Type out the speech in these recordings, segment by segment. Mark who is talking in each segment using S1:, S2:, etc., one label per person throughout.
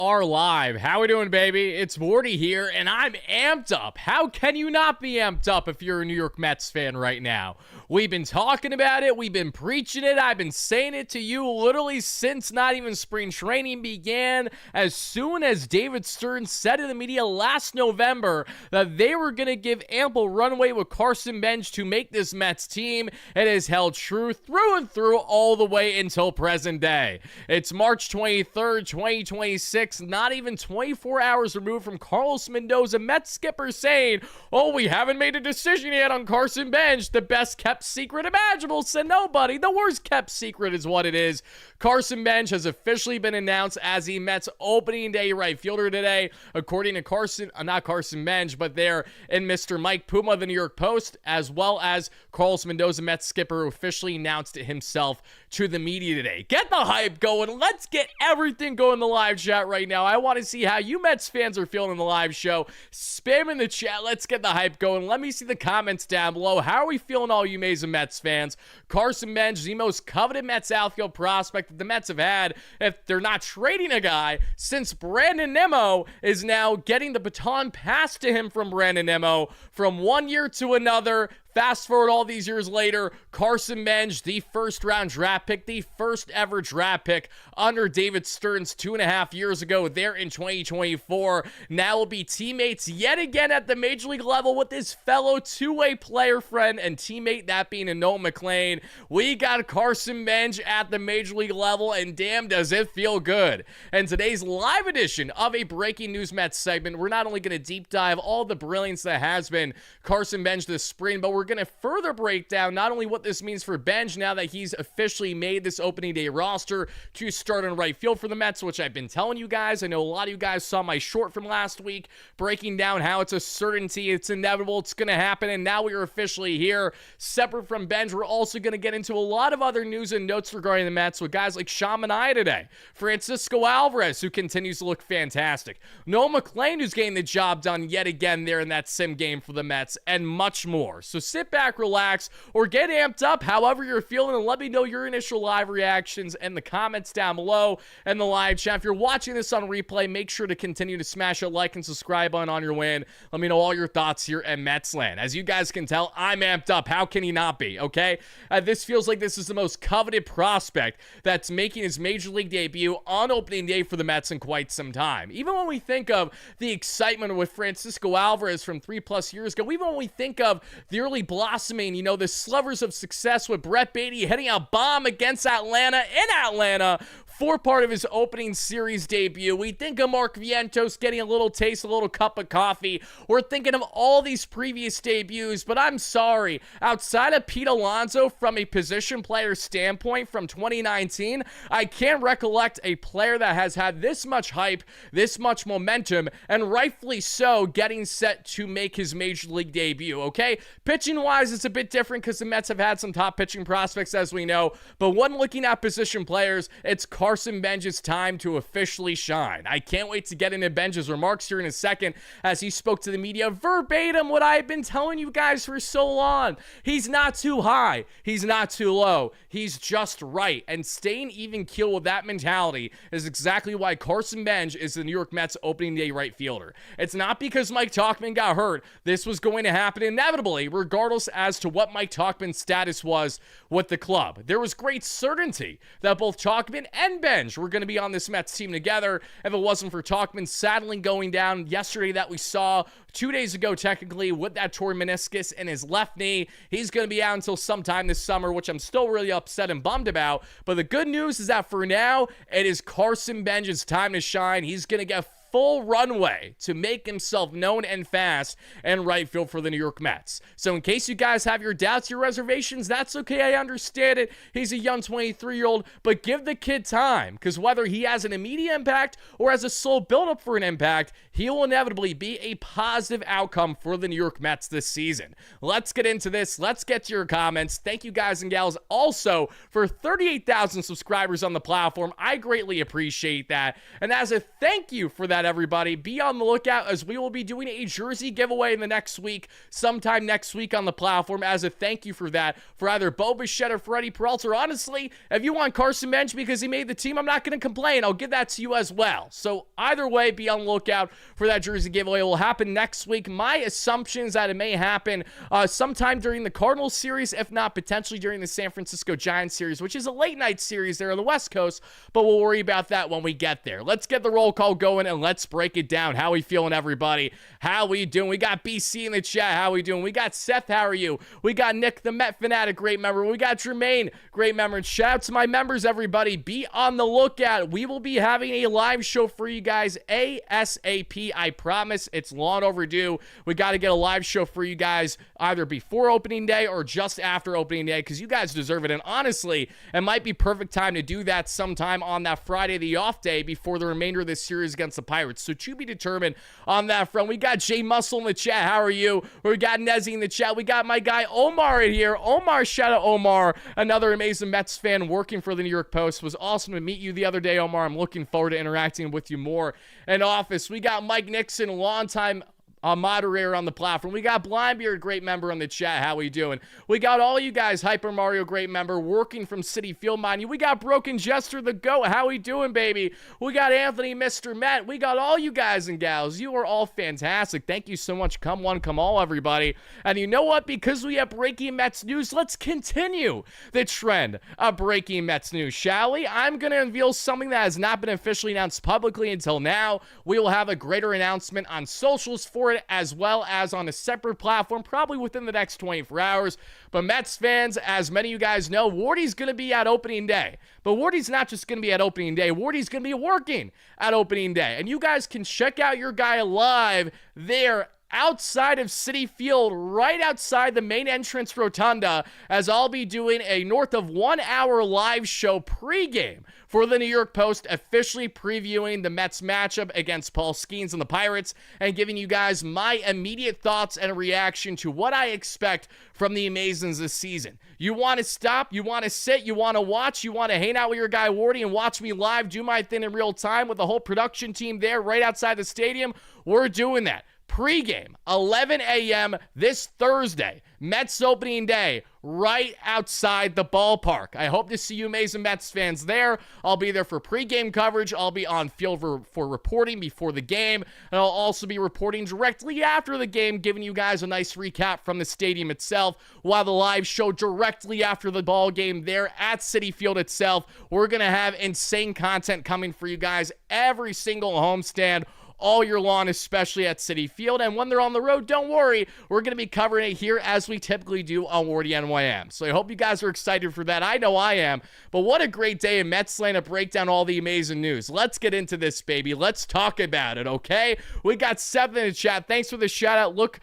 S1: are live. How we doing, baby? It's Wardy here, and I'm amped up. How can you not be amped up if you're a New York Mets fan right now? We've been talking about it. We've been preaching it. I've been saying it to you literally since not even spring training began. As soon as David Stern said to the media last November that they were going to give ample runway with Carson Benge to make this Mets team, it has held true through and through all the way until present day. It's March 23rd, 2026, not even 24 hours removed from Carlos Mendoza, Mets skipper, saying, "Oh, we haven't made a decision yet on Carson Benge, the best kept secret imaginable," said nobody. The worst kept secret is what it is. Carson Benge has officially been announced as the Mets opening day right fielder today, according to not Carson Benge, but there in Mr. Mike Puma of the New York Post, as well as Carlos Mendoza, Mets skipper, who officially announced it himself to the media today. Get the hype going. Let's get everything going in the live chat right now. I want to see how you Mets fans are feeling in the live show. Spam in the chat. Let's get the hype going. Let me see the comments down below. How are we feeling, all you amazing Mets fans? Carson Benge, the most coveted Mets outfield prospect that the Mets have had, if they're not trading a guy, since Brandon Nimmo is now getting the baton passed to him from Brandon Nimmo from one year to another. Fast forward all these years later, Carson Benge, the first-round draft pick, the first-ever draft pick under David Stearns 2.5 years ago there in 2024, now will be teammates yet again at the Major League level with his fellow two-way player friend and teammate, that being Noah McLean. We got Carson Benge at the Major League level, and damn does it feel good. And today's live edition of a Breaking News Mets segment, we're not only going to deep dive all the brilliance that has been Carson Benge this spring, but we're going to further break down not only what this means for Benge now that he's officially made this opening day roster to start in right field for the Mets, which I've been telling you guys. I know a lot of you guys saw my short from last week breaking down how it's a certainty, it's inevitable, it's going to happen, and now we are officially here. Separate from Benge, we're also going to get into a lot of other news and notes regarding the Mets with guys like Manaea today, Francisco Alvarez, who continues to look fantastic, Noah McLean, who's getting the job done yet again there in that sim game for the Mets, and much more. So sit back, relax, or get amped up however you're feeling, and let me know your initial live reactions in the comments down below and the live chat. If you're watching this on replay, make sure to continue to smash a like and subscribe button on your win. Let me know all your thoughts here at Metsland. As you guys can tell, I'm amped up. How can he not be, okay? This feels like this is the most coveted prospect that's making his Major League debut on opening day for the Mets in quite some time. Even when we think of the excitement with Francisco Alvarez from 3+ years ago, even when we think of the early blossoming, you know, the slivers of success with Brett Beatty hitting a bomb against Atlanta in Atlanta for part of his opening series debut. We think of Mark Vientos getting a little taste, a little cup of coffee. We're thinking of all these previous debuts, but I'm sorry, outside of Pete Alonso from a position player standpoint from 2019, I can't recollect a player that has had this much hype, this much momentum, and rightfully so, getting set to make his Major League debut, okay? Pitching-wise, it's a bit different because the Mets have had some top pitching prospects, as we know, but when looking at position players, it's Carson Benge's time to officially shine. I can't wait to get into Benge's remarks here in a second as he spoke to the media verbatim what I've been telling you guys for so long. He's not too high. He's not too low. He's just right. And staying even keel with that mentality is exactly why Carson Benge is the New York Mets opening day right fielder. It's not because Mike Tauchman got hurt. This was going to happen inevitably, regardless as to what Mike Tauchman's status was with the club. There was great certainty that both Tauchman and Benge were going to be on this Mets team together. If it wasn't for Tauchman sadly going down yesterday, that we saw 2 days ago technically, with that torn meniscus in his left knee, he's going to be out until sometime this summer, which I'm still really upset and bummed about. But the good news is that for now, it is Carson Benge's time to shine. He's going to get full runway to make himself known and fast in right field for the New York Mets. So in case you guys have your doubts, your reservations, that's okay. I understand it. He's a young 23-year-old, but give the kid time, because whether he has an immediate impact or has a slow buildup for an impact, he will inevitably be a positive outcome for the New York Mets this season. Let's get into this. Let's get to your comments. Thank you guys and gals also for 38,000 subscribers on the platform. I greatly appreciate that. And as a thank you for that that, everybody. Be on the lookout as we will be doing a jersey giveaway in the next week, sometime next week on the platform, as a thank you for that, for either Bo Bichette or Freddie Peralta. Or honestly, if you want Carson Benge because he made the team, I'm not going to complain. I'll give that to you as well. So either way, be on the lookout for that jersey giveaway. It will happen next week. My assumption is that it may happen sometime during the Cardinals series, if not potentially during the San Francisco Giants series, which is a late night series there on the West Coast, but we'll worry about that when we get there. Let's get the roll call going and let's break it down. How we feeling, everybody? How we doing? We got BC in the chat. How we doing? We got Seth. How are you? We got Nick, the Met Fanatic, great member. We got Jermaine, great member. And shout out to my members, everybody. Be on the lookout. We will be having a live show for you guys ASAP. I promise. It's long overdue. We got to get a live show for you guys either before opening day or just after opening day, because you guys deserve it. And honestly, it might be perfect time to do that sometime on that Friday, the off day, before the remainder of this series against the Pirates. So to be determined on that front. We got Jay Muscle in the chat. How are you? We got Nezzy in the chat. We got my guy Omar in here. Omar, shout out Omar, another amazing Mets fan working for the New York Post. It was awesome to meet you the other day, Omar. I'm looking forward to interacting with you more in office. We got Mike Nixon, a longtime moderator on the platform. We got Blindbeard, great member on the chat. How we doing? We got all you guys, Hyper Mario, great member, working from City Field, mind you. We got Broken Jester, the GOAT. How we doing, baby? We got Anthony, Mr. Met. We got all you guys and gals. You are all fantastic. Thank you so much. Come one, come all, everybody. And you know what? Because we have breaking Mets news, let's continue the trend of breaking Mets news, shall we? I'm going to unveil something that has not been officially announced publicly until now. We will have a greater announcement on socials for it, as well as on a separate platform, probably within the next 24 hours. But Mets fans, as many of you guys know, Wardy's going to be at opening day. But Wardy's not just going to be at opening day. Wardy's going to be working at opening day. And you guys can check out your guy live there outside of Citi Field, right outside the main entrance rotunda, as I'll be doing a north of 1 hour live show pregame for the New York Post, officially previewing the Mets matchup against Paul Skeens and the Pirates, and giving you guys my immediate thoughts and reaction to what I expect from the Amazons this season. You want to stop, you want to sit, you want to watch, you want to hang out with your guy Wardy and watch me live do my thing in real time with the whole production team there right outside the stadium, we're doing that. Pre-game, 11 a.m. this Thursday, Mets opening day, right outside the ballpark. I hope to see you amazing Mets fans there. I'll be there for pre-game coverage. I'll be on field for reporting before the game, and I'll also be reporting directly after the game, giving you guys a nice recap from the stadium itself, while the live show directly after the ball game there at Citi Field itself. We're going to have insane content coming for you guys every single homestand all year long, especially at Citi Field. And when they're on the road, don't worry, we're going to be covering it here as we typically do on WardyNYM. So I hope you guys are excited for that. I know I am. But what a great day in Mets land to break down all the amazing news. Let's get into this, baby. Let's talk about it, okay? We got 7 in the chat. Thanks for the shout out. Look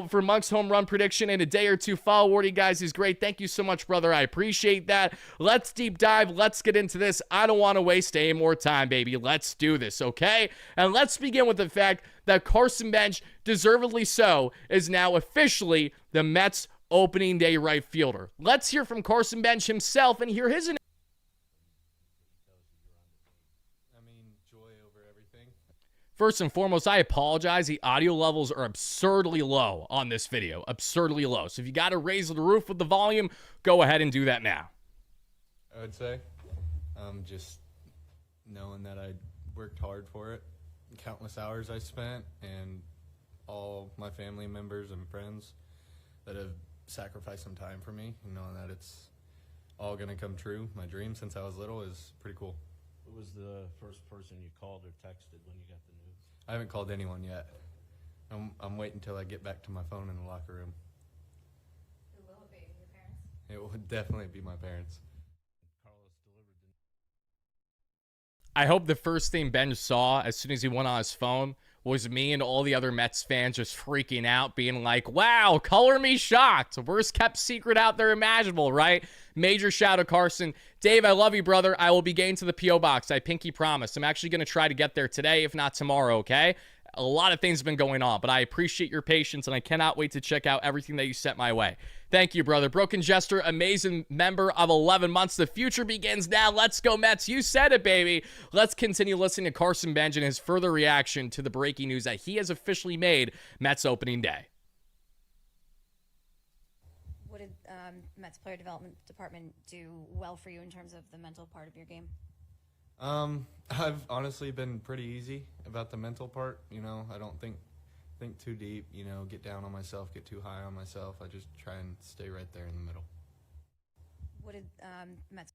S1: for Monk's home run prediction in a day or two. Follow Wardy, guys. He's great. Thank you so much, brother. I appreciate that. Let's deep dive. Let's get into this. I don't want to waste any more time, baby. Let's do this, okay? And let's begin with the fact that Carson Benge, deservedly so, is now officially the Mets opening day right fielder. Let's hear from Carson Benge himself and hear his joy over everything. First and foremost, I apologize. The audio levels are absurdly low on this video. Absurdly low. So if you got to raise the roof with the volume, go ahead and do that now.
S2: I would say just knowing that I worked hard for it. Countless hours I spent, and all my family members and friends that have sacrificed some time for me, and knowing that it's all going to come true. My dream since I was little is pretty cool.
S3: Who was the first person you called or texted when you got the news?
S2: I haven't called anyone yet. I'm waiting until I get back to my phone in the locker room.
S4: Who will it be? Your parents?
S2: It will definitely be my parents.
S1: I hope the first thing Ben saw as soon as he went on his phone was me and all the other Mets fans just freaking out, being like, wow, color me shocked. Worst kept secret out there imaginable, right? Major shout out, Carson. Dave, I love you, brother. I will be getting to the P.O. box. I pinky promise. I'm actually going to try to get there today, if not tomorrow, okay? A lot of things have been going on, but I appreciate your patience, and I cannot wait to check out everything that you sent my way. Thank you, brother. Broken Jester, amazing member of 11 months. The future begins now. Let's go, Mets. You said it, baby. Let's continue listening to Carson Benge and his further reaction to the breaking news that he has officially made Mets opening day.
S4: What did Mets player development department do well for you in terms of the mental part of your game?
S2: I've honestly been pretty easy about the mental part. You know, I don't think too deep, you know, get down on myself, get too high on myself. I just try and stay right there in the middle.
S4: What did Mets...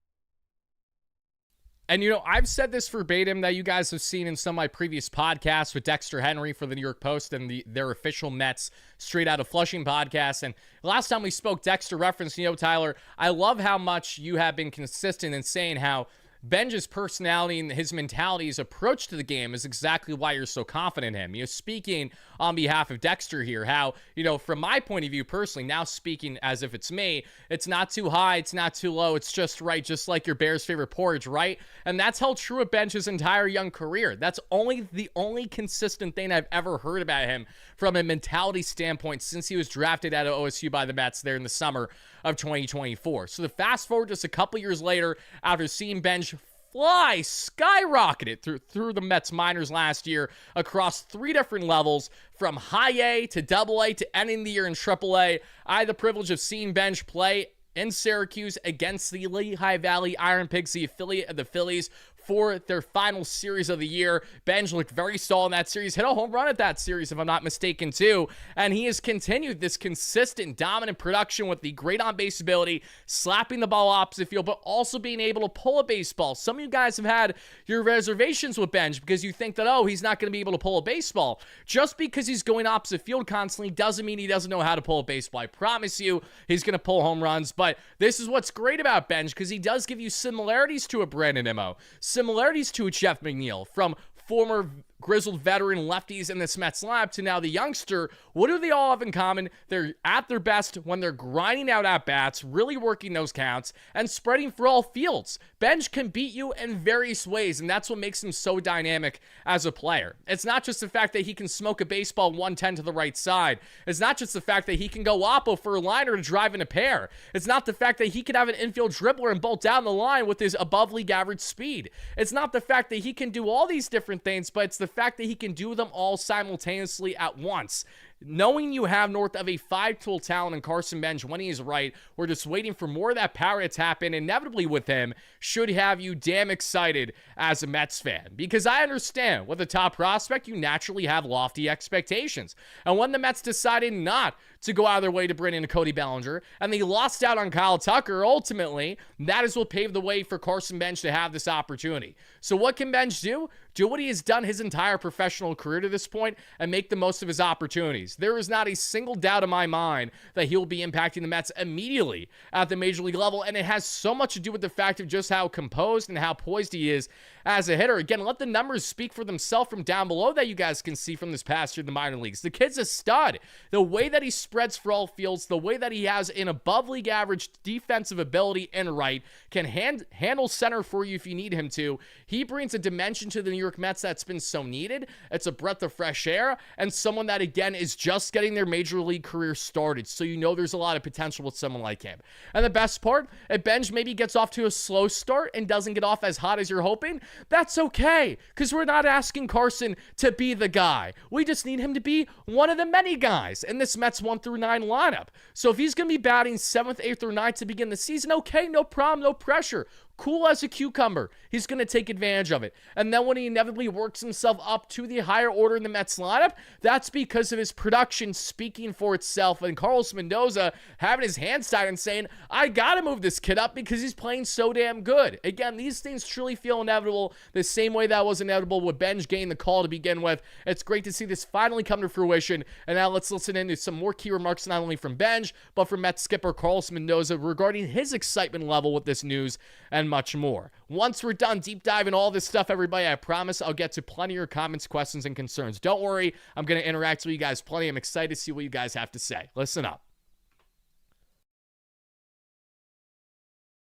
S1: And, you know, I've said this verbatim that you guys have seen in some of my previous podcasts with Dexter Henry for the New York Post and their official Mets Straight Out of Flushing podcast. And last time we spoke, Dexter referenced, you know, Tyler, I love how much you have been consistent in saying how Benge's personality and his mentality, his approach to the game is exactly why you're so confident in him. You know, speaking on behalf of Dexter here, how, you know, from my point of view personally, now speaking as if it's me, it's not too high, it's not too low, it's just right, just like your Bears' favorite porridge, right? And that's held true at Benge's entire young career. That's the only consistent thing I've ever heard about him from a mentality standpoint since he was drafted out of OSU by the Mets there in the summer of 2024. So the fast forward just a couple years later, after seeing Benge skyrocketed through the Mets minors last year across 3 different levels, from high A to double A to ending the year in triple A. I had the privilege of seeing Benge play in Syracuse against the Lehigh Valley Iron Pigs, the affiliate of the Phillies, for their final series of the year. Benge looked very solid in that series, hit a home run at that series, if I'm not mistaken, too. And he has continued this consistent, dominant production with the great on-base ability, slapping the ball opposite field, but also being able to pull a baseball. Some of you guys have had your reservations with Benge because you think that, oh, he's not going to be able to pull a baseball. Just because he's going opposite field constantly doesn't mean he doesn't know how to pull a baseball. I promise you, he's going to pull home runs. But this is what's great about Benge, because he does give you similarities to a Brandon Nimmo, similarities to a Jeff McNeil, from former grizzled veteran lefties in this Mets lineup to now the youngster. What do they all have in common? They're at their best when they're grinding out at-bats, really working those counts, and spreading for all fields. Benge can beat you in various ways, and that's what makes him so dynamic as a player. It's not just the fact that he can smoke a baseball 110 to the right side. It's not just the fact that he can go oppo for a liner to drive in a pair. It's not the fact that he can have an infield dribbler and bolt down the line with his above-league average speed. It's not the fact that he can do all these different things, but it's the fact that he can do them all simultaneously at once. Knowing you have north of a 5-tool talent in Carson Benge when he is right, we're just waiting for more of that power to tap in inevitably with him, should have you damn excited as a Mets fan. Because I understand, with a top prospect, you naturally have lofty expectations. And when the Mets decided not to go out of their way to bring in Cody Bellinger, and they lost out on Kyle Tucker, ultimately, that is what paved the way for Carson Benge to have this opportunity. So what can Benge do? Do what he has done his entire professional career to this point and make the most of his opportunities. There is not a single doubt in my mind that he'll be impacting the Mets immediately at the major league level, and it has so much to do with the fact of just how composed and how poised he is as a hitter. Again, let the numbers speak for themselves from down below that you guys can see from this past year in the minor leagues. The kid's a stud. The way that he spreads for all fields, the way that he has an above-league average defensive ability and right, can handle center for you if you need him to. He brings a dimension to the New York Mets that's been so needed. It's a breath of fresh air, and someone that, again, is just getting their major league career started. So you know there's a lot of potential with someone like him. And the best part, if Benge maybe gets off to a slow start and doesn't get off as hot as you're hoping, that's okay, because we're not asking Carson to be the guy. We just need him to be one of the many guys in this Mets 1 through 9 lineup. So if he's going to be batting 7th, 8th, or 9th to begin the season, okay, no problem, no pressure. Cool as a cucumber. He's going to take advantage of it. And then when he inevitably works himself up to the higher order in the Mets lineup, that's because of his production speaking for itself. And Carlos Mendoza having his hands tied and saying, I got to move this kid up because he's playing so damn good. Again, these things truly feel inevitable the same way that was inevitable with Benge getting the call to begin with. It's great to see this finally come to fruition. And now let's listen into some more key remarks, not only from Benge, but from Mets skipper Carlos Mendoza regarding his excitement level with this news and much more. Once we're done deep diving all this stuff, everybody, I promise I'll get to plenty of your comments, questions, and concerns. Don't worry, I'm going to interact with you guys plenty. I'm excited to see what you guys have to say. Listen up.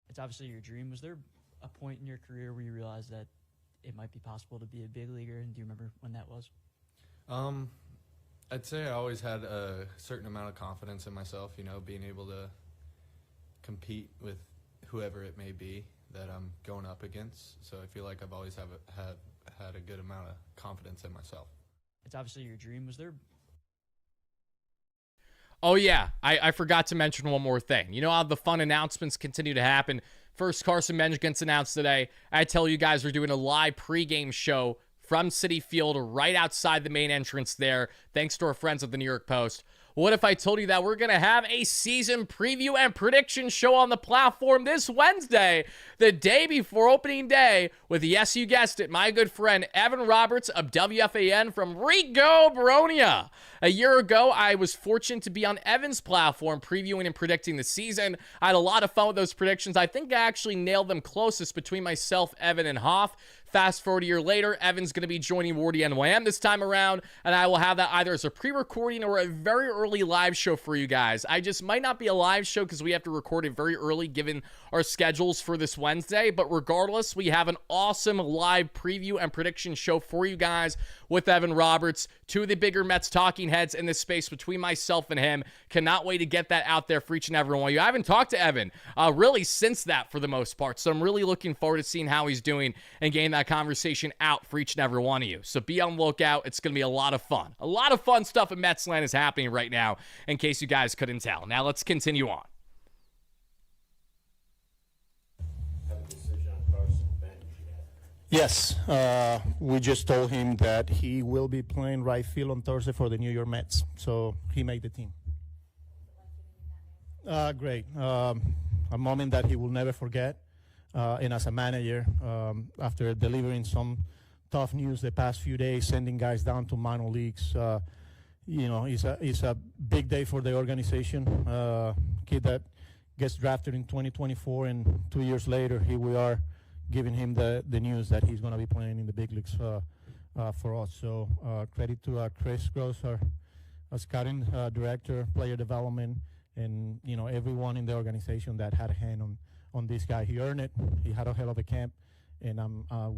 S5: It's obviously your dream. Was there a point in your career where you realized that it might be possible to be a big leaguer, and do you remember when that was?
S2: I'd say I always had a certain amount of confidence in myself, being able to compete with whoever it may be that I'm going up against. So I feel like I've always had a good amount of confidence in myself.
S5: It's obviously your dream. Was there?
S1: Oh, yeah. I forgot to mention one more thing. You know how the fun announcements continue to happen? First, Carson Benge gets announced today. I tell you guys we're doing a live pregame show from Citi Field right outside the main entrance there, thanks to our friends at the New York Post. What if I told you that we're going to have a season preview and prediction show on the platform this Wednesday, the day before opening day, with, yes, you guessed it, my good friend Evan Roberts of WFAN from Rico Baronia. A year ago, I was fortunate to be on Evan's platform previewing and predicting the season. I had a lot of fun with those predictions. I think I actually nailed them closest between myself, Evan, and Hoff. Fast forward a year later, Evan's going to be joining WardyNYM this time around, and I will have that either as a pre-recording or a very early live show for you guys. I just might not be a live show because we have to record it very early given our schedules for this Wednesday, but regardless, we have an awesome live preview and prediction show for you guys with Evan Roberts, two of the bigger Mets talking heads in this space between myself and him. Cannot wait to get that out there for each and every one of you. I haven't talked to Evan really since that for the most part, so I'm really looking forward to seeing how he's doing and getting that conversation out for each and every one of you. So be on the lookout. It's going to be a lot of fun. A lot of fun stuff in Metsland is happening right now, in case you guys couldn't tell. Now let's continue on.
S3: Have a decision on Carson Benge yet?
S6: Yes, we just told him that he will be playing right field on Thursday for the New York Mets, so he made the team. Great. A moment that he will never forget. And as a manager, after delivering some tough news the past few days, sending guys down to minor leagues, it's a big day for the organization. Kid that gets drafted in 2024, and 2 years later, here we are giving him the news that he's going to be playing in the big leagues for us. So credit to Chris Gross, our scouting director, player development, and everyone in the organization that had a hand on this guy. He earned it. He had a hell of a camp, and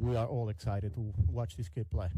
S6: we are all excited to watch this kid play.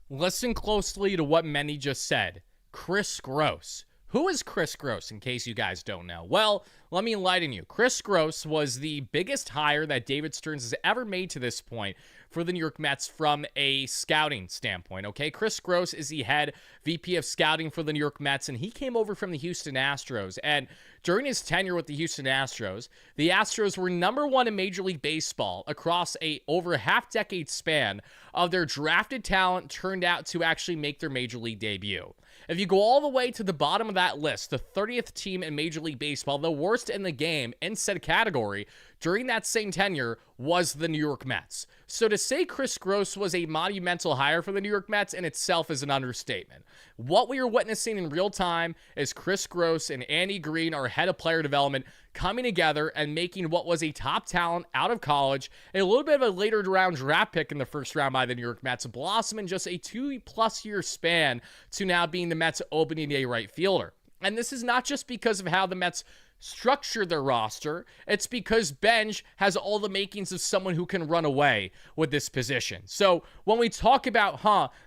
S1: Listen closely to what Manny just said. Chris Gross. Who is Chris Gross, in case you guys don't know? Well, let me enlighten you. Chris Gross was the biggest hire that David Stearns has ever made to this point for the New York Mets from a scouting standpoint, okay? Chris Gross is the head VP of scouting for the New York Mets, and he came over from the Houston Astros. And during his tenure with the Houston Astros, the Astros were #1 in Major League Baseball across a over half-decade span of their drafted talent turned out to actually make their Major League debut. If you go all the way to the bottom of that list, the 30th team in Major League Baseball, the worst in the game in said category during that same tenure was the New York Mets. So to say Chris Gross was a monumental hire for the New York Mets in itself is an understatement. What we are witnessing in real time is Chris Gross and Andy Green, our head of player development, coming together and making what was a top talent out of college, a little bit of a later round draft pick in the first round by the New York Mets, blossom in just a 2+ year span to now being the Mets' opening day right fielder. And this is not just because of how the Mets structure their roster. It's because Benge has all the makings of someone who can run away with this position. So when we talk about,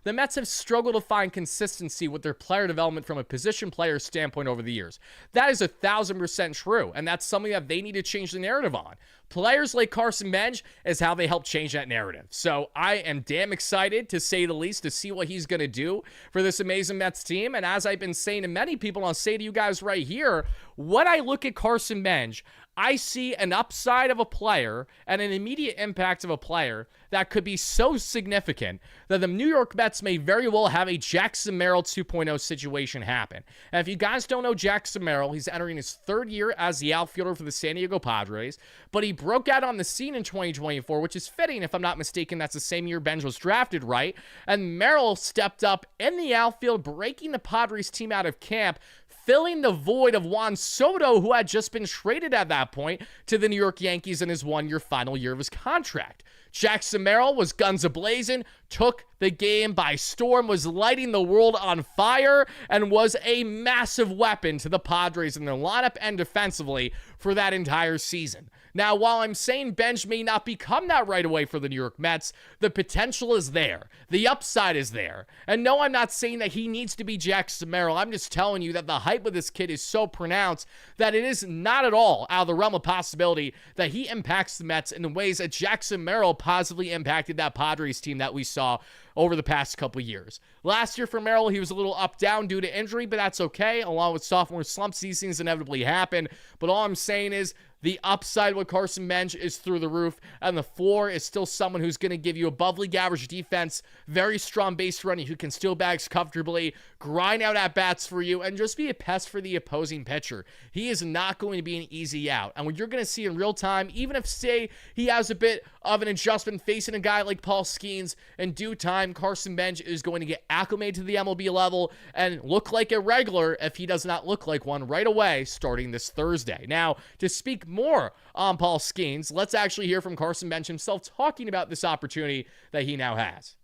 S1: the Mets have struggled to find consistency with their player development from a position player standpoint over the years. That is 1,000% true, and that's something that they need to change the narrative on. Players like Carson Benge is how they help change that narrative. So I am damn excited, to say the least, to see what he's going to do for this amazing Mets team. And as I've been saying to many people, I'll say to you guys right here, when I look at Carson Benge, I see an upside of a player and an immediate impact of a player that could be so significant that the New York Mets may very well have a Jackson Merrill 2.0 situation happen. And if you guys don't know Jackson Merrill, he's entering his 3rd year as the outfielder for the San Diego Padres, but he broke out on the scene in 2024, which is fitting. If I'm not mistaken, that's the same year Benge was drafted, right? And Merrill stepped up in the outfield, breaking the Padres team out of camp, filling the void of Juan Soto, who had just been traded at that point to the New York Yankees in his 1-year final year of his contract. Jackson Merrill was guns a-blazing, took the game by storm, was lighting the world on fire, and was a massive weapon to the Padres in their lineup and defensively for that entire season. Now, while I'm saying Benge may not become that right away for the New York Mets, the potential is there. The upside is there. And no, I'm not saying that he needs to be Jackson Merrill. I'm just telling you that the hype of this kid is so pronounced that it is not at all out of the realm of possibility that he impacts the Mets in the ways that Jackson Merrill positively impacted that Padres team that we saw over the past couple years. Last year for Merrill, he was a little up-down due to injury, but that's okay. Along with sophomore slumps, these things inevitably happen. But all I'm saying is the upside with Carson Benge is through the roof, and the floor is still someone who's going to give you above league average defense, very strong base running, who can steal bags comfortably, grind out at-bats for you, and just be a pest for the opposing pitcher. He is not going to be an easy out. And what you're going to see in real time, even if, say, he has a bit of an adjustment facing a guy like Paul Skeens, in due time, Carson Benge is going to get acclimated to the MLB level and look like a regular if he does not look like one right away starting this Thursday. Now, to speak more on Paul Skeens, let's actually hear from Carson Benge himself talking about this opportunity that he now has.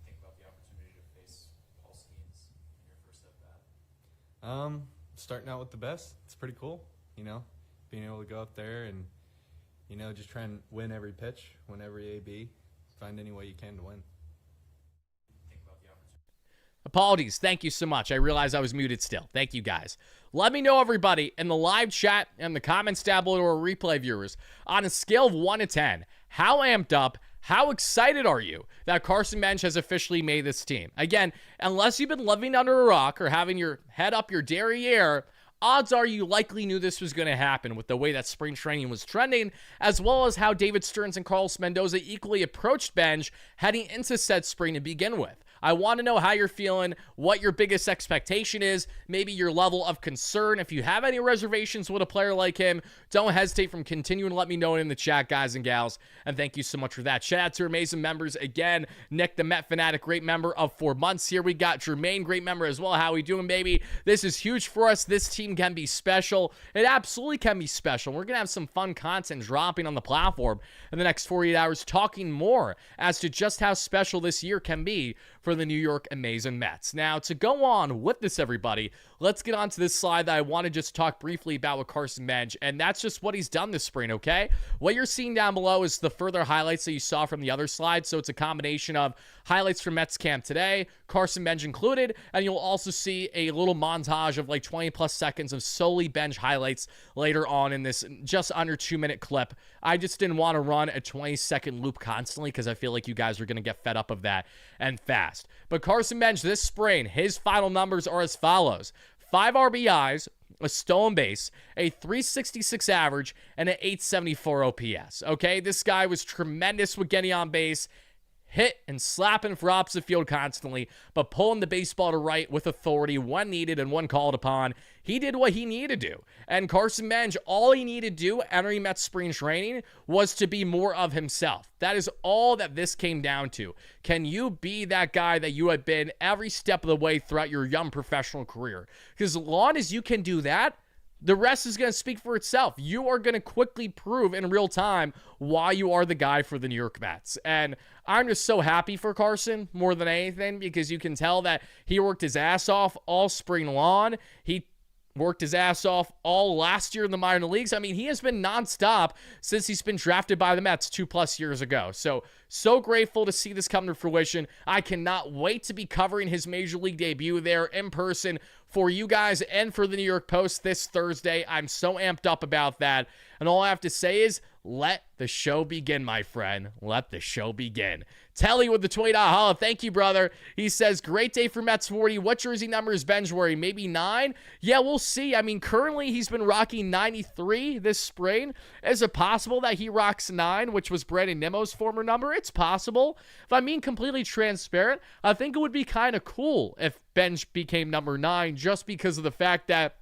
S7: Think about the opportunity to face Paul Skeens in your first at bat.
S2: Starting out with the best, it's pretty cool, being able to go up there and, just try and win every pitch, win every AB, find any way you can to win.
S7: Think about the opportunity.
S1: Apologies. Thank you so much. I realized I was muted still. Thank you, guys. Let me know, everybody, in the live chat and the comments down below, or replay viewers, on a scale of 1 to 10, how amped up, how excited are you that Carson Benge has officially made this team? Again, unless you've been living under a rock or having your head up your derriere, odds are you likely knew this was going to happen with the way that spring training was trending, as well as how David Stearns and Carlos Mendoza equally approached Benge heading into said spring to begin with. I want to know how you're feeling, what your biggest expectation is, maybe your level of concern. If you have any reservations with a player like him, don't hesitate from continuing to let me know in the chat, guys and gals. And thank you so much for that. Shout out to amazing members again. Nick, the Met Fanatic, great member of 4 months here. We got Jermaine, great member as well. How we doing, baby? This is huge for us. This team can be special. It absolutely can be special. We're going to have some fun content dropping on the platform in the next 48 hours, talking more as to just how special this year can be for the New York Amazing Mets. Now, to go on with this, everybody, let's get on to this slide that I want to just talk briefly about with Carson Benge, and that's just what he's done this spring, okay? What you're seeing down below is the further highlights that you saw from the other slide, so it's a combination of highlights from Mets camp today, Carson Benge included, and you'll also see a little montage of like 20-plus seconds of solely Benge highlights later on in this just under 2-minute clip. I just didn't want to run a 20-second loop constantly because I feel like you guys are going to get fed up of that and fast. But Carson Benge this spring, his final numbers are as follows: 5 RBIs, a stolen base, a 366 average, and an 874 OPS. Okay, this guy was tremendous with getting on base, hit and slapping for opposite field constantly, but pulling the baseball to right with authority when needed and when called upon. He did what he needed to do. And Carson Benge, all he needed to do entering Mets spring training was to be more of himself. That is all that this came down to. Can you be that guy that you have been every step of the way throughout your young professional career? Because as long as you can do that, the rest is going to speak for itself. You are going to quickly prove in real time why you are the guy for the New York Mets. And I'm just so happy for Carson more than anything, because you can tell that he worked his ass off all spring long. He worked his ass off all last year in the minor leagues. I mean, he has been nonstop since he's been drafted by the Mets 2+ years ago. So grateful to see this come to fruition. I cannot wait to be covering his major league debut there in person for you guys and for the New York Post this Thursday. I'm so amped up about that. And all I have to say is, let the show begin, my friend. Let the show begin. Telly with the $20 holla. Thank you, brother. He says, great day for Mets 40. What jersey number is Benge wearing? Maybe 9? Yeah, we'll see. I mean, currently he's been rocking 93 this spring. Is it possible that he rocks 9, which was Brandon Nimmo's former number? It's possible. If I'm being completely transparent, I think it would be kind of cool if Benge became number 9, just because of the fact that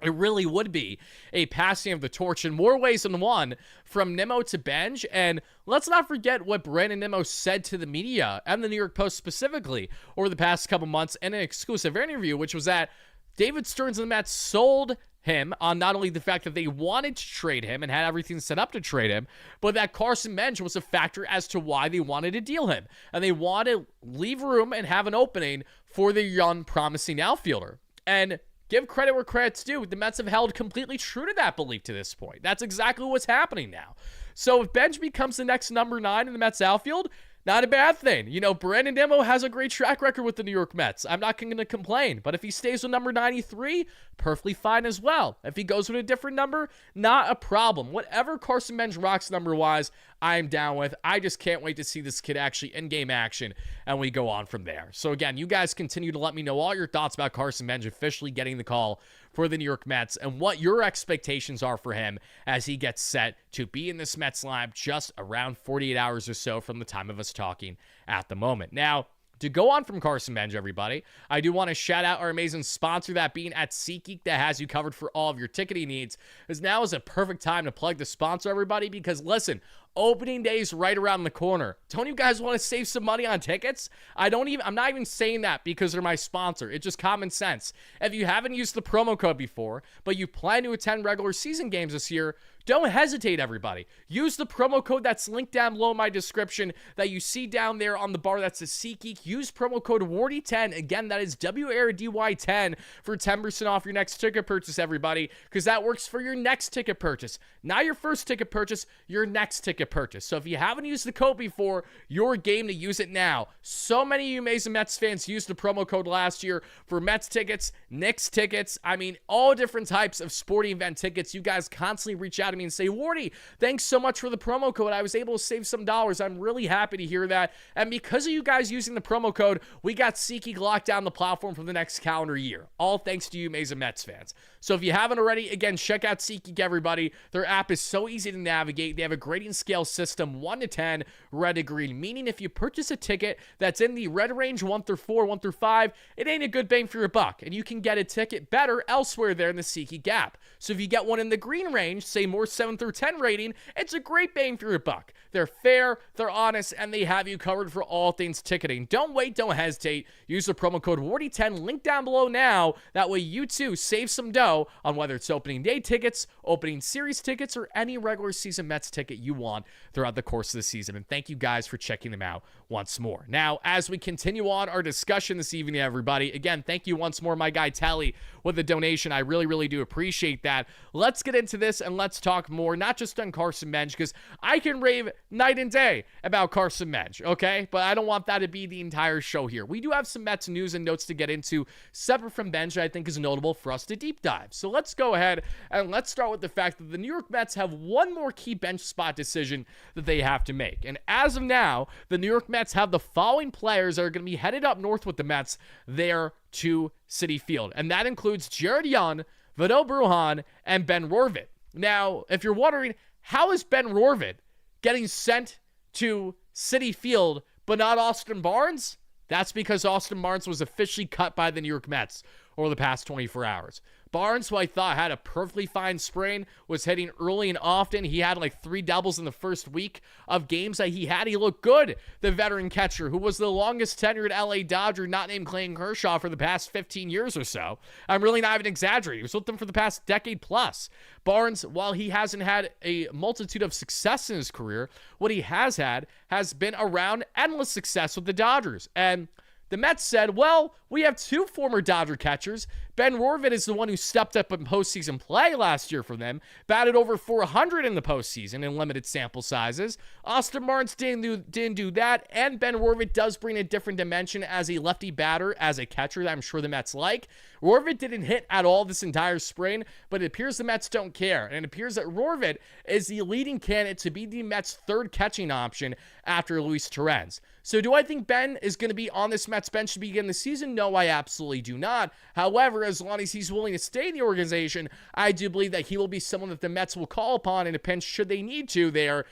S1: it really would be a passing of the torch in more ways than one from Nimmo to Benge. And let's not forget what Brandon Nimmo said to the media and the New York Post specifically over the past couple months in an exclusive interview, which was that David Stearns and the Mets sold him on not only the fact that they wanted to trade him and had everything set up to trade him, but that Carson Benge was a factor as to why they wanted to deal him. And they wanted to leave room and have an opening for the young, promising outfielder. And give credit where credit's due. The Mets have held completely true to that belief to this point. That's exactly what's happening now. So if Benge becomes the next number 9 in the Mets outfield, not a bad thing. You know, Brandon Nimmo has a great track record with the New York Mets. I'm not going to complain. But if he stays with number 93, perfectly fine as well. If he goes with a different number, not a problem. Whatever Carson Benge rocks number-wise, I'm down with. I just can't wait to see this kid actually in-game action, and we go on from there. So again, you guys continue to let me know all your thoughts about Carson Benge officially getting the call for the New York Mets and what your expectations are for him as he gets set to be in this Mets lineup just around 48 hours or so from the time of us talking at the moment. Now, to go on from Carson Benge, everybody, I do want to shout out our amazing sponsor, that being at SeatGeek, that has you covered for all of your ticketing needs. Because now is a perfect time to plug the sponsor, everybody, because listen, opening day is right around the corner. Don't you guys want to save some money on tickets? I'm not even saying that because they're my sponsor. It's just common sense. If you haven't used the promo code before, but you plan to attend regular season games this year, don't hesitate, everybody. Use the promo code that's linked down below in my description that you see down there on the bar that says SeatGeek. Use promo code WARDY10. Again, that is WARDY10 for 10% off your next ticket purchase, everybody, because that works for your next ticket purchase. Not your first ticket purchase, your next ticket purchase. So if you haven't used the code before, your game to use it now. So many of you amazing Mets fans used the promo code last year for Mets tickets, Knicks tickets, I mean, all different types of sporting event tickets. You guys constantly reach out to me and say, Wardy, thanks so much for the promo code. I was able to save some dollars. I'm really happy to hear that. And because of you guys using the promo code, we got SeatGeek locked down the platform for the next calendar year. All thanks to you amazing Mets fans. So if you haven't already, again, check out SeatGeek, everybody. Their app is so easy to navigate. They have a grading scale system, 1 to 10, red to green, meaning if you purchase a ticket that's in the red range, 1 through 4, 1 through 5, it ain't a good bang for your buck. And you can get a ticket better elsewhere there in the SeatGeek app. So if you get one in the green range, say more 7 through 10 rating, it's a great bang for your buck. They're fair, they're honest, and they have you covered for all things ticketing. Don't wait, don't hesitate. Use the promo code WARDY10, link down below now. That way you too save some dough on whether it's opening day tickets, opening series tickets, or any regular season Mets ticket you want throughout the course of the season. And thank you guys for checking them out once more. Now, as we continue on our discussion this evening, everybody, again, thank you once more, my guy Tally, with the donation. I really, really do appreciate that. Let's get into this and let's talk more, not just on Carson Benge, because I can rave night and day about Carson Benge, okay? But I don't want that to be the entire show here. We do have some Mets news and notes to get into, separate from Benge, I think is notable for us to deep dive. So let's go ahead and let's start with the fact that the New York Mets have one more key bench spot decision that they have to make. And as of now, the New York Mets have the following players that are going to be headed up north with the Mets there to Citi Field. And that includes Jared Young, Vidal Brujan, and Ben Rorvit. Now, if you're wondering, how is Ben Rorvit getting sent to Citi Field but not Austin Barnes? That's because Austin Barnes was officially cut by the New York Mets over the past 24 hours. Barnes, who I thought had a perfectly fine spring, was hitting early and often. He had like 3 doubles in the first week of games that he had. He looked good, the veteran catcher, who was the longest tenured LA Dodger, not named Clayton Kershaw, for the past 15 years or so. I'm really not even exaggerating. He was with them for the past decade plus. Barnes, while he hasn't had a multitude of success in his career, what he has had has been around endless success with the Dodgers. And the Mets said, well, we have 2 former Dodger catchers. Ben Rorvit is the one who stepped up in postseason play last year for them, batted over 400 in the postseason in limited sample sizes. Austin Barnes didn't do that, and Ben Rorvit does bring a different dimension as a lefty batter, as a catcher that I'm sure the Mets like. Rorvit didn't hit at all this entire spring, but it appears the Mets don't care, and it appears that Rorvit is the leading candidate to be the Mets' 3rd catching option after Luis Torrens. So do I think Ben is going to be on this Mets bench to begin the season? No, I absolutely do not. However, as long as he's willing to stay in the organization, I do believe that he will be someone that the Mets will call upon in a pinch should they need to there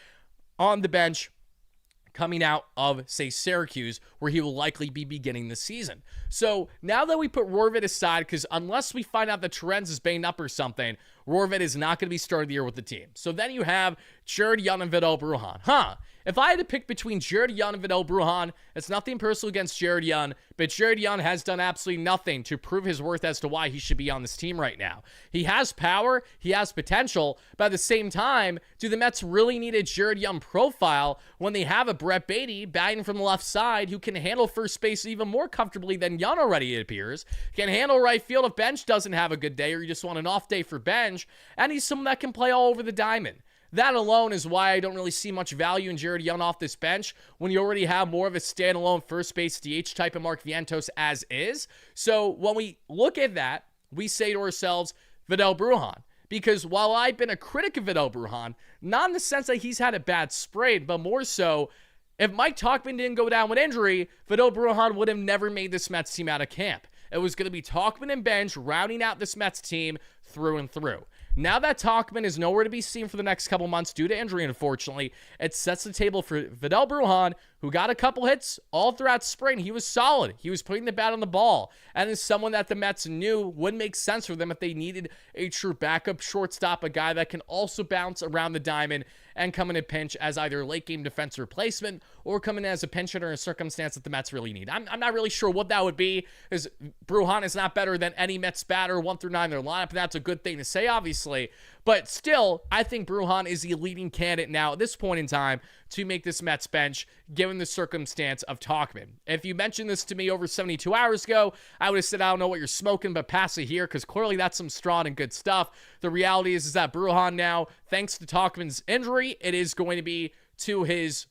S1: on the bench coming out of, say, Syracuse, where he will likely be beginning the season. So now that we put Rorvit aside, because unless we find out that Torrens is banged up or something, Rorvit is not going to be starting the year with the team. So then you have Jared Young and Vidal Brujan. If I had to pick between Jared Young and Vidal Brujan, it's nothing personal against Jared Young, but Jared Young has done absolutely nothing to prove his worth as to why he should be on this team right now. He has power, he has potential, but at the same time, do the Mets really need a Jared Young profile when they have a Brett Beatty batting from the left side who can handle first base even more comfortably than Young already, it appears, can handle right field if Benge doesn't have a good day or you just want an off day for Benge, and he's someone that can play all over the diamond. That alone is why I don't really see much value in Jared Young off this bench when you already have more of a standalone first base DH type of Mark Vientos as is. So when we look at that, we say to ourselves, Vidal Brujan. Because while I've been a critic of Vidal Brujan, not in the sense that he's had a bad sprain, but more so, if Mike Tauchman didn't go down with injury, Vidal Brujan would have never made this Mets team out of camp. It was going to be Tauchman and Benge rounding out this Mets team through and through. Now that Tauchman is nowhere to be seen for the next couple months due to injury, unfortunately, it sets the table for Vidal Brujan, who got a couple hits all throughout spring. He was solid. He was putting the bat on the ball, and is someone that the Mets knew would make sense for them if they needed a true backup shortstop, a guy that can also bounce around the diamond and come in a pinch as either late-game defense replacement or come in as a pinch hitter in a circumstance that the Mets really need. I'm not really sure what that would be, because Brujan is not better than any Mets batter 1 through 9 in their lineup, and that's a good thing to say, obviously. But still, I think Brujan is the leading candidate now at this point in time to make this Mets bench, given the circumstance of Tauchman. If you mentioned this to me over 72 hours ago, I would have said, I don't know what you're smoking, but pass it here, because clearly that's some strong and good stuff. The reality is that Brujan now, thanks to Tauchman's injury, it is going to be to his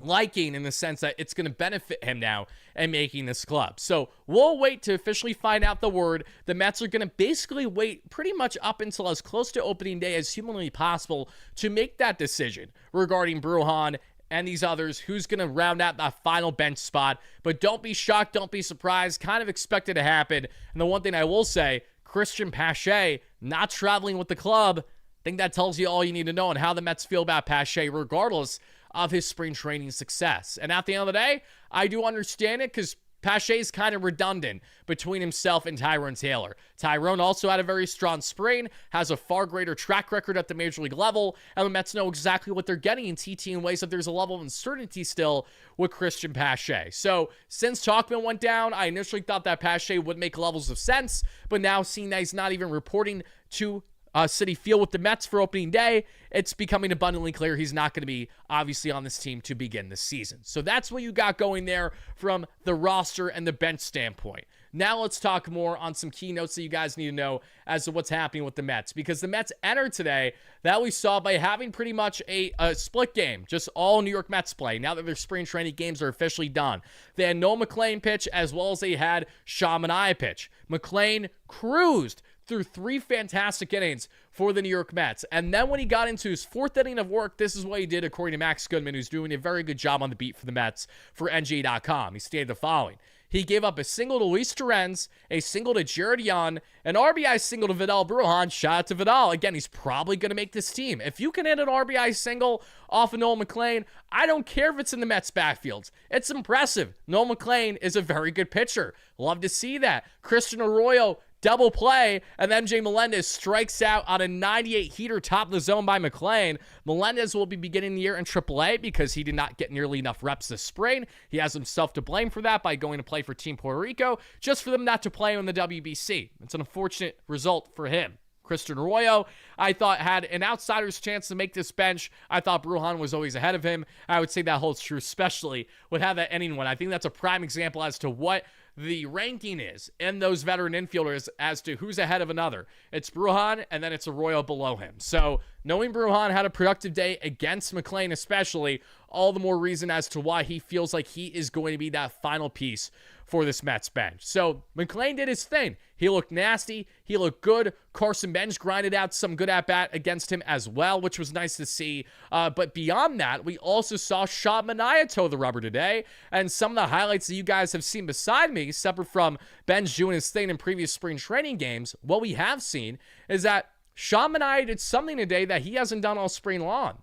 S1: liking in the sense that it's going to benefit him now in making this club. So we'll wait to officially find out the word. The Mets are going to basically wait pretty much up until as close to opening day as humanly possible to make that decision regarding Brujan and these others, who's going to round out that final bench spot. But don't be shocked, don't be surprised, kind of expect it to happen. And the one thing I will say, Christian Pache not traveling with the club, I think that tells you all you need to know on how the Mets feel about Pache, regardless of his spring training success. And at the end of the day, I do understand it, because Pache's kind of redundant between himself and Tyrone Taylor. Tyrone also had a very strong spring, has a far greater track record at the major league level, and the Mets know exactly what they're getting in TT in ways that there's a level of uncertainty still with Christian Pache. So since Tauchman went down, I initially thought that Pache would make levels of sense, but now seeing that he's not even reporting to Citi Field with the Mets for opening day, it's becoming abundantly clear he's not going to be obviously on this team to begin the season. So that's what you got going there from the roster and the bench standpoint. Now let's talk more on some key notes that you guys need to know as to what's happening with the Mets, because the Mets entered today, that we saw by having pretty much a split game, just all New York Mets play, now that their spring training games are officially done. They had Noel McLain pitch, as well as they had Sean Manaea pitch. McLain cruised through 3 fantastic innings for the New York Mets. And then when he got into his 4th inning of work, this is what he did, according to Max Goodman, who's doing a very good job on the beat for the Mets for NJ.com. He stated the following. He gave up a single to Luis Torrens, a single to Jared Young, an RBI single to Vidal Brujan. Shout out to Vidal. Again, he's probably going to make this team. If you can hit an RBI single off of Noel McLain, I don't care if it's in the Mets backfields. It's impressive. Noel McLain is a very good pitcher. Love to see that. Christian Arroyo, double play, and MJ Melendez strikes out on a 98 heater top of the zone by McLain. Melendez will be beginning the year in AAA because he did not get nearly enough reps this spring. He has himself to blame for that by going to play for Team Puerto Rico, just for them not to play him in the WBC. It's an unfortunate result for him. Christian Arroyo, I thought, had an outsider's chance to make this bench. I thought Brujan was always ahead of him. I would say that holds true, especially with how that inning went. I think that's a prime example as to what the ranking is in those veteran infielders as to who's ahead of another. It's Brujan, and then it's Arroyo below him. So knowing Brujan had a productive day against McLain especially, all the more reason as to why he feels like he is going to be that final piece for this Mets bench. So McLain did his thing. He looked nasty. He looked good. Carson Benge grinded out some good at-bat against him as well, which was nice to see. But beyond that, we also saw Sean Manaea toe the rubber today. And some of the highlights that you guys have seen beside me, separate from Benge doing his thing in previous spring training games, what we have seen is that Sean Manaea did something today that he hasn't done all spring long.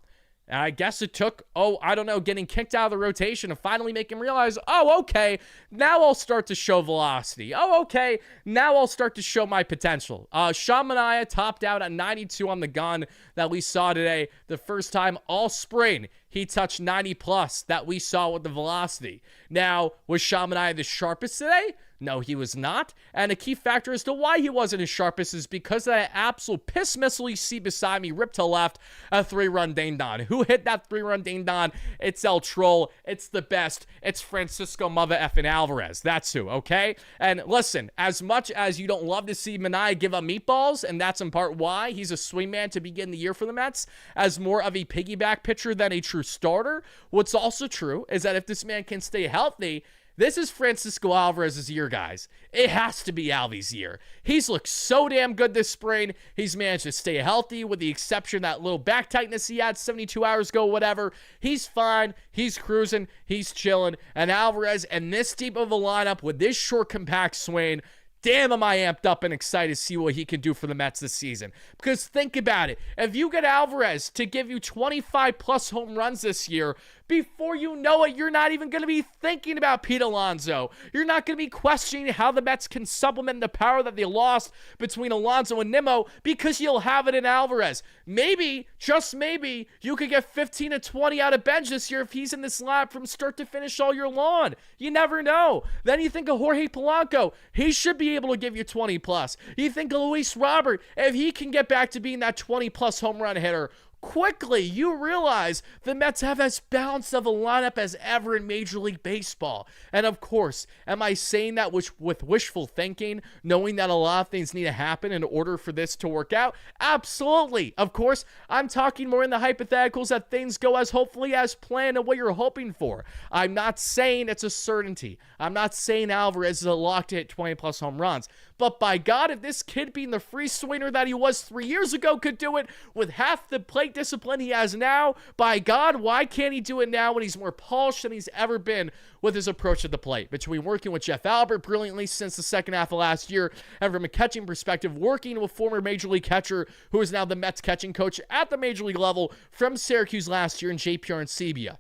S1: And I guess it took, getting kicked out of the rotation to finally make him realize, okay, now I'll start to show velocity. Okay, now I'll start to show my potential. Sean Manaea topped out at 92 on the gun that we saw today, the first time all spring he touched 90 plus that we saw with the velocity. Now, was Manaea the sharpest today? No, he was not. And a key factor as to why he wasn't as sharpest is because of that absolute piss missile you see beside me, ripped to left, a 3-run ding-dong. Who hit that 3-run ding-dong? It's El Troll. It's the best. It's Francisco Mother effing Alvarez. That's who, okay? And listen, as much as you don't love to see Manaea give up meatballs, and that's in part why he's a swingman to begin the year for the Mets, as more of a piggyback pitcher than a true starter, what's also true is that if this man can stay healthy, this is Francisco Alvarez's year, guys. It has to be Alvy's year. He's looked so damn good this spring. He's managed to stay healthy with the exception of that little back tightness he had 72 hours ago, whatever. He's fine. He's cruising. He's chilling. And Alvarez and this deep of a lineup with this short, compact swing, damn, am I amped up and excited to see what he can do for the Mets this season. Because think about it. If you get Alvarez to give you 25 plus home runs this year, before you know it, you're not even going to be thinking about Pete Alonso. You're not going to be questioning how the Mets can supplement the power that they lost between Alonso and Nimmo because you'll have it in Alvarez. Maybe, just maybe, you could get 15 to 20 out of Benge this year if he's in this lineup from start to finish all year long. You never know. Then you think of Jorge Polanco. He should be able to give you 20 plus. You think of Luis Robert. If he can get back to being that 20 plus home run hitter, quickly, you realize the Mets have as balanced of a lineup as ever in Major League Baseball. And of course, am I saying that with wishful thinking, knowing that a lot of things need to happen in order for this to work out? Absolutely. Of course, I'm talking more in the hypotheticals that things go as hopefully as planned and what you're hoping for. I'm not saying it's a certainty. I'm not saying Alvarez is a lock to hit 20 plus home runs. But by God, if this kid being the free swinger that he was 3 years ago could do it with half the plate discipline he has now, by God, why can't he do it now when he's more polished than he's ever been with his approach at the plate? Between working with Jeff Albert brilliantly since the second half of last year, and from a catching perspective, working with former Major League catcher who is now the Mets catching coach at the Major League level from Syracuse last year in J.P. Arencibia.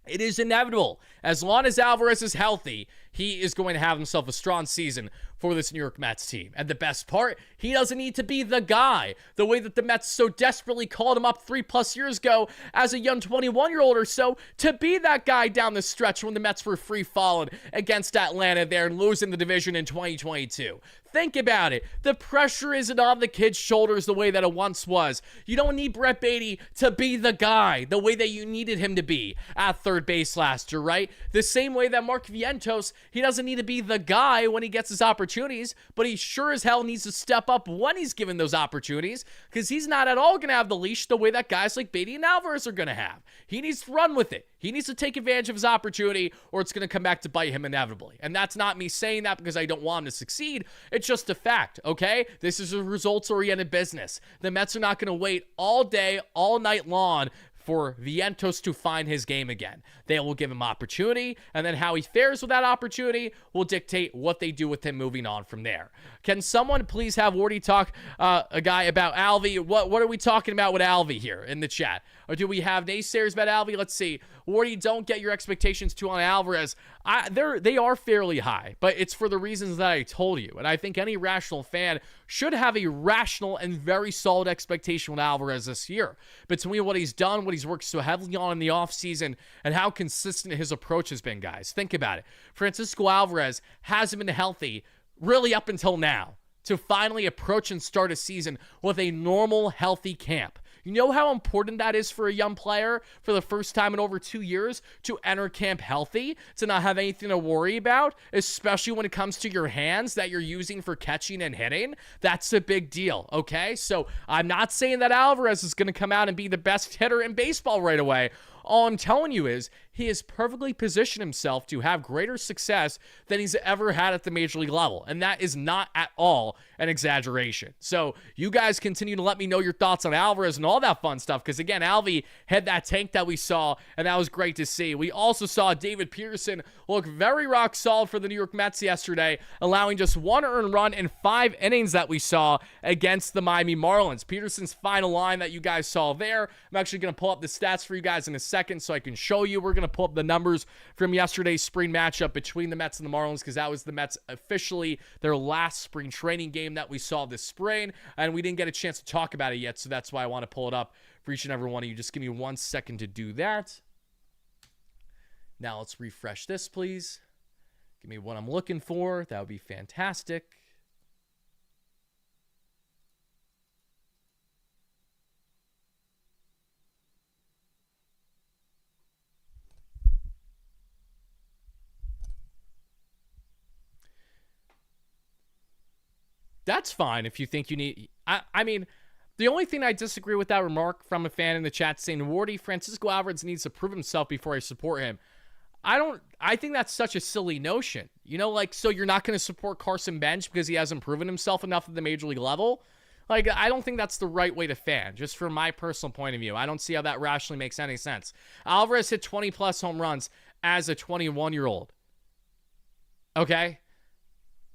S1: It is inevitable. As long as Alvarez is healthy, he is going to have himself a strong season for this New York Mets team. And the best part, he doesn't need to be the guy. The way that the Mets so desperately called him up 3+ years ago as a young 21-year-old or so to be that guy down the stretch when the Mets were free falling against Atlanta there and losing the division in 2022. Think about it. The pressure isn't on the kid's shoulders the way that it once was. You don't need Brett Beatty to be the guy the way that you needed him to be at third base last year, right? The same way that Mark Vientos, he doesn't need to be the guy when he gets his opportunities, but he sure as hell needs to step up when he's given those opportunities because he's not at all going to have the leash the way that guys like Beatty and Alvarez are going to have. He needs to run with it. He needs to take advantage of his opportunity or it's going to come back to bite him inevitably. And that's not me saying that because I don't want him to succeed. It's just a fact, okay? This is a results-oriented business. The Mets are not going to wait all day, all night long for Vientos to find his game again. They will give him opportunity, and then how he fares with that opportunity will dictate what they do with him moving on from there. Can someone please have Wardy talk a guy about Alvy? What are we talking about with Alvy here in the chat? Or do we have naysayers about Alvy? Let's see. Wardy, don't get your expectations too on Alvarez. They are fairly high, but it's for the reasons that I told you. And I think any rational fan should have a rational and very solid expectation with Alvarez this year. Between what he's done, what he's worked so heavily on in the offseason, and how consistent his approach has been, guys. Think about it. Francisco Alvarez hasn't been healthy really up until now to finally approach and start a season with a normal, healthy camp. You know how important that is for a young player for the first time in over 2 years to enter camp healthy, to not have anything to worry about, especially when it comes to your hands that you're using for catching and hitting? That's a big deal, okay? So I'm not saying that Alvarez is going to come out and be the best hitter in baseball right away. All I'm telling you is he has perfectly positioned himself to have greater success than he's ever had at the Major League level. And that is not at all an exaggeration. So you guys continue to let me know your thoughts on Alvarez and all that fun stuff. Because again, Alvy had that tank that we saw, and that was great to see. We also saw David Peterson look very rock solid for the New York Mets yesterday, allowing just 1 earned run in 5 innings that we saw against the Miami Marlins. Peterson's final line that you guys saw there. I'm actually going to pull up the stats for you guys in a second so I can show you. We're going to pull up the numbers from yesterday's spring matchup between the Mets and the Marlins because that was the Mets officially their last spring training game that we saw this spring, and we didn't get a chance to talk about it yet, so that's why I want to pull it up for each and every one of you. Just give me 1 second to do that. Now let's refresh this, please. Give me what I'm looking for. That would be fantastic. That's fine if you think you need... I mean, the only thing I disagree with that remark from a fan in the chat saying, Wardy, Francisco Alvarez needs to prove himself before I support him. I think that's such a silly notion. You know, like, so you're not going to support Carson Benge because he hasn't proven himself enough at the major league level? Like, I don't think that's the right way to fan, just from my personal point of view. I don't see how that rationally makes any sense. Alvarez hit 20-plus home runs as a 21-year-old. Okay?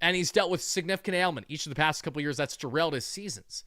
S1: And he's dealt with significant ailment each of the past couple years that's derailed his seasons.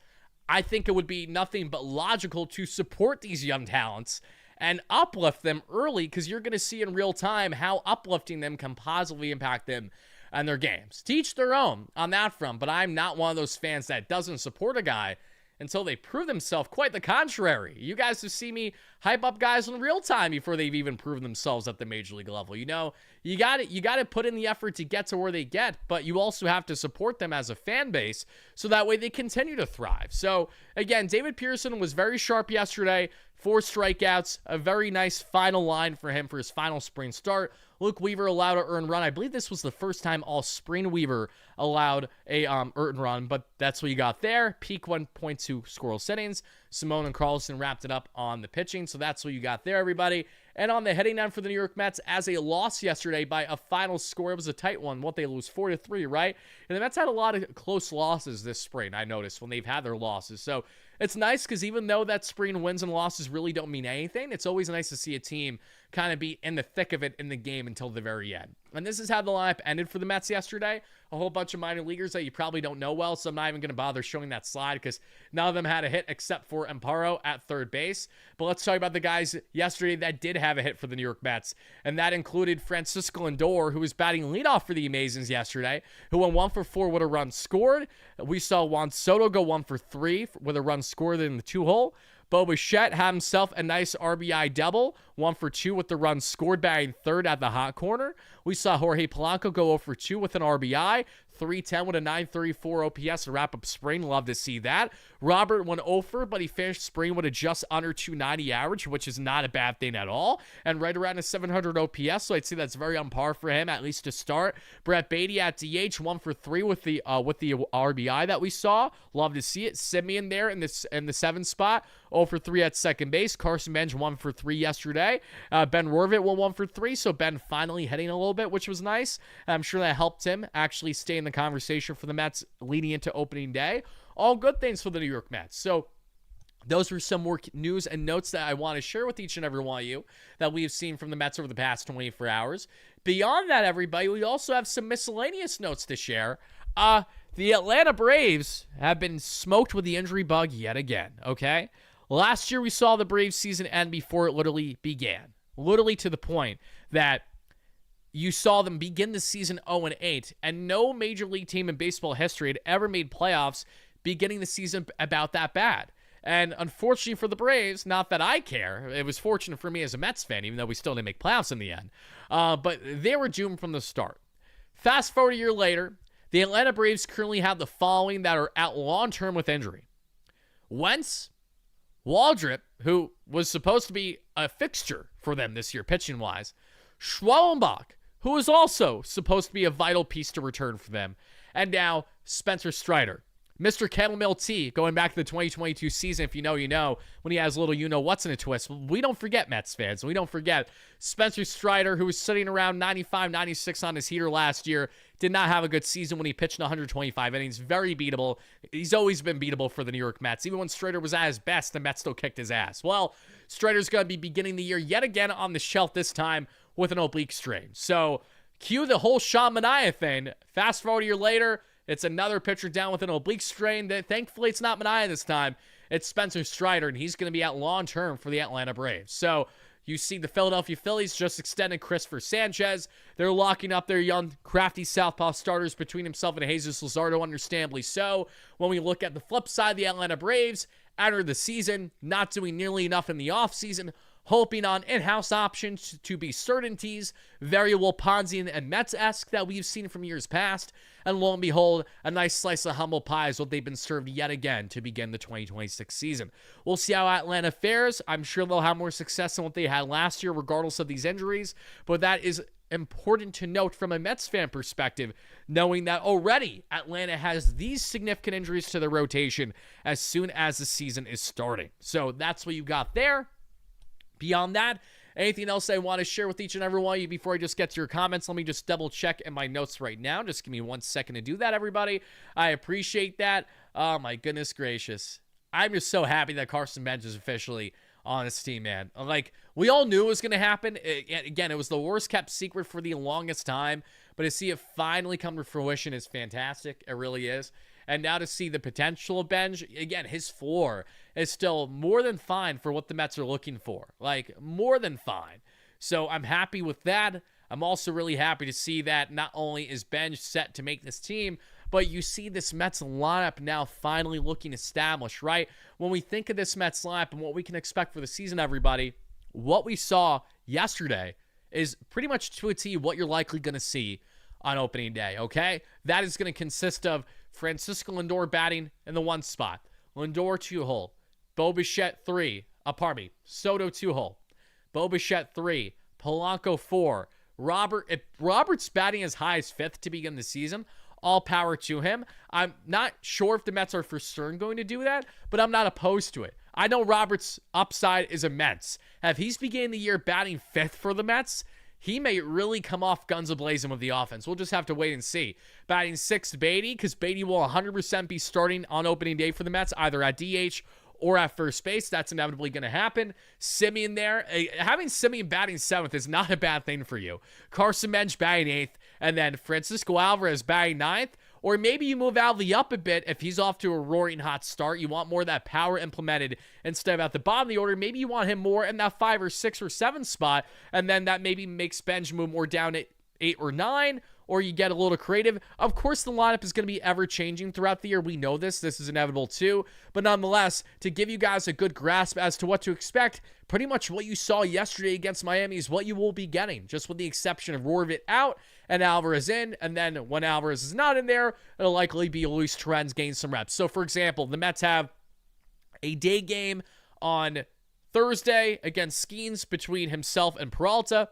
S1: I think it would be nothing but logical to support these young talents and uplift them early, because you're going to see in real time how uplifting them can positively impact them and their games. Teach their own on that front, but I'm not one of those fans that doesn't support a guy until they prove themselves. Quite the contrary. You guys have seen me hype up guys in real time before they've even proven themselves at the major league level. You know, you got to put in the effort to get to where they get, but you also have to support them as a fan base so that way they continue to thrive. So again, David Pearson was very sharp yesterday. 4 strikeouts, a very nice final line for him for his final spring start. Luke Weaver allowed an earned run. I believe this was the first time all spring Weaver allowed a earned run, but that's what you got there. Peak 1.2 scoreless innings. Simone and Carlson wrapped it up on the pitching, so that's what you got there, everybody. And on the heading down for the New York Mets, as a loss yesterday by a final score, it was a tight one. What, they lose 4-3, right? And the Mets had a lot of close losses this spring, I noticed, when they've had their losses. So it's nice because even though that spring wins and losses really don't mean anything, it's always nice to see a team kind of be in the thick of it in the game until the very end. And this is how the lineup ended for the Mets yesterday. A whole bunch of minor leaguers that you probably don't know well, so I'm not even going to bother showing that slide because none of them had a hit except for Amparo at third base. But let's talk about the guys yesterday that did have a hit for the New York Mets, and that included Francisco Lindor, who was batting leadoff for the Amazons yesterday, who went 1 for 4 with a run scored. We saw Juan Soto go 1 for 3 with a run scored in the 2-hole. Bo Bichette had himself a nice RBI double, 1 for 2 with the run scored, batting third at the hot corner. We saw Jorge Polanco go 0 for 2 with an RBI, 310 with a 934 OPS to wrap up spring. Love to see that. Robert went 0 for, but he finished spring with a just under 290 average, which is not a bad thing at all, and right around a 700 OPS, so I'd say that's very on par for him, at least to start. Brett Beatty at DH, 1 for 3 with the RBI that we saw. Love to see it. Simeon there in the 7th spot, 0 for 3 at second base. Carson Benge 1 for 3 yesterday. Ben Rorvit went 1 for 3, so Ben finally hitting a little bit, which was nice. I'm sure that helped him actually stay in the conversation for the Mets leading into opening day. All good things for the New York Mets. So those were some more news and notes that I want to share with each and every one of you that we have seen from the Mets over the past 24 hours. Beyond that, everybody, we also have some miscellaneous notes to share. The Atlanta Braves have been smoked with the injury bug yet again, okay? Last year, we saw the Braves season end before it literally began. Literally to the point that you saw them begin the season 0-8, and no major league team in baseball history had ever made playoffs beginning the season about that bad. And unfortunately for the Braves, not that I care, it was fortunate for me as a Mets fan, even though we still didn't make playoffs in the end, but they were doomed from the start. Fast forward a year later, the Atlanta Braves currently have the following that are out long-term with injury. Wentz, Waldrop, who was supposed to be a fixture for them this year, pitching-wise, Schwellenbach, who was also supposed to be a vital piece to return for them, and now Spencer Strider. Mr. Kettle Tea, going back to the 2022 season, if you know, you know, when he has a little you-know-what's in a twist. We don't forget, Mets fans. We don't forget Spencer Strider, who was sitting around 95, 96 on his heater last year, did not have a good season when he pitched in 125 innings. Very beatable. He's always been beatable for the New York Mets. Even when Strider was at his best, the Mets still kicked his ass. Well, Strider's going to be beginning the year yet again on the shelf, this time with an oblique strain. So, cue the whole Sean Manaea thing. Fast forward a year later, it's another pitcher down with an oblique strain. Thankfully, it's not Manaea this time. It's Spencer Strider, and he's going to be out long-term for the Atlanta Braves. So you see the Philadelphia Phillies just extended Christopher Sanchez. They're locking up their young, crafty southpaw starters between himself and Jesus Luzardo, understandably so. When we look at the flip side, the Atlanta Braves, enter the season, not doing nearly enough in the offseason, hoping on in-house options to be certainties, very Will Ponzi and Mets-esque that we've seen from years past, and lo and behold, a nice slice of humble pie is what they've been served yet again to begin the 2026 season. We'll see how Atlanta fares. I'm sure they'll have more success than what they had last year, regardless of these injuries, but that is important to note from a Mets fan perspective, knowing that already Atlanta has these significant injuries to their rotation as soon as the season is starting. So that's what you got there. Beyond that, anything else I want to share with each and every one of you before I just get to your comments? Let me just double check in my notes right now. Just give me 1 second to do that, everybody. I appreciate that. Oh, my goodness gracious. I'm just so happy that Carson Benge is officially on his team, man. Like, we all knew it was going to happen. Again, it was the worst kept secret for the longest time, but to see it finally come to fruition is fantastic. It really is. And now to see the potential of Benge, again, his floor is still more than fine for what the Mets are looking for. Like, more than fine. So I'm happy with that. I'm also really happy to see that not only is Benge set to make this team, but you see this Mets lineup now finally looking established, right? When we think of this Mets lineup and what we can expect for the season, everybody, what we saw yesterday is pretty much to a T what you're likely going to see on opening day, okay? That is going to consist of Francisco Lindor batting in the 1 spot, Lindor 2-hole, Bo Bichette 3, Soto 2-hole, Bo Bichette 3, Polanco 4, if Robert's batting as high as 5th to begin the season, all power to him. I'm not sure if the Mets are for certain going to do that, but I'm not opposed to it. I know Robert's upside is immense. If he's beginning the year batting 5th for the Mets, he may really come off guns a-blazing with the offense. We'll just have to wait and see. Batting 6th, Beatty, because Beatty will 100% be starting on opening day for the Mets, either at DH or at first base. That's inevitably going to happen. Simeon there. Having Simeon batting 7th is not a bad thing for you. Carson Benge batting 8th, and then Francisco Alvarez batting 9th. Or maybe you move Alvey up a bit if he's off to a roaring hot start. You want more of that power implemented instead of at the bottom of the order. Maybe you want him more in that 5 or 6 or 7 spot, and then that maybe makes Benge move more down at 8 or 9, or you get a little creative. Of course, the lineup is going to be ever-changing throughout the year. We know this. This is inevitable too. But nonetheless, to give you guys a good grasp as to what to expect, pretty much what you saw yesterday against Miami is what you will be getting, just with the exception of Roarvit out and Alvarez in. And then when Alvarez is not in there, it'll likely be Luis Torrens gain some reps. So, for example, the Mets have a day game on Thursday against Skeens between himself and Peralta.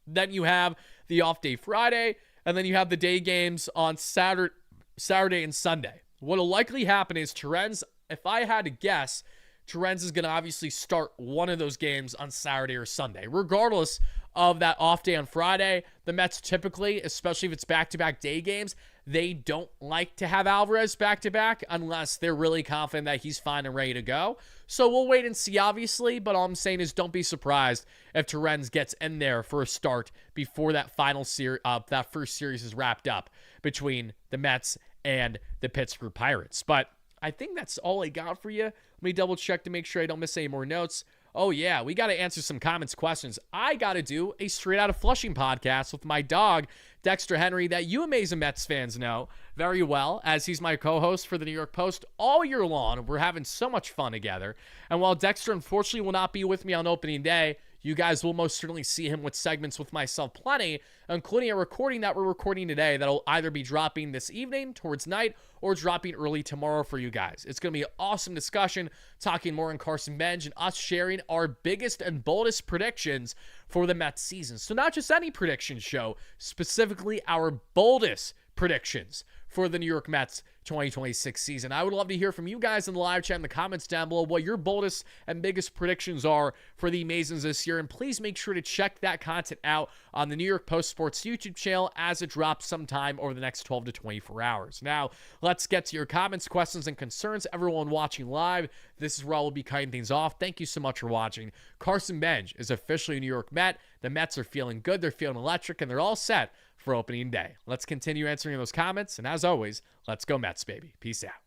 S1: Then you have the off day Friday, and then you have the day games on Saturday and Sunday. What will likely happen is Torrens, if I had to guess, Torrens is going to obviously start one of those games on Saturday or Sunday. Regardless of that off day on Friday, the Mets typically, especially if it's back-to-back day games, they don't like to have Alvarez back-to-back unless they're really confident that he's fine and ready to go. So we'll wait and see, obviously, but all I'm saying is don't be surprised if Torrens gets in there for a start before that that first series is wrapped up between the Mets and the Pittsburgh Pirates. But I think that's all I got for you. Let me double check to make sure I don't miss any more notes. Oh, yeah, we got to answer some comments, questions. I got to do a Straight Outta Flushing podcast with my dog, Dexter Henry, that you amazing Mets fans know very well, as he's my co-host for the New York Post all year long. We're having so much fun together. And while Dexter, unfortunately, will not be with me on opening day, you guys will most certainly see him with segments with myself plenty, including a recording that we're recording today that'll either be dropping this evening towards night or dropping early tomorrow for you guys. It's going to be an awesome discussion, talking more on Carson Benge and us sharing our biggest and boldest predictions for the Mets season. So not just any prediction show, specifically our boldest predictions for the New York Mets 2026 season. I would love to hear from you guys in the live chat in the comments down below what your boldest and biggest predictions are for the Amazons this year. And please make sure to check that content out on the New York Post Sports YouTube channel as it drops sometime over the next 12 to 24 hours. Now, let's get to your comments, questions, and concerns. Everyone watching live, this is where I will be cutting things off. Thank you so much for watching. Carson Benge is officially a New York Met. The Mets are feeling good. They're feeling electric, and they're all set for opening day. Let's continue answering those comments. And as always, let's go Mets, baby. Peace out.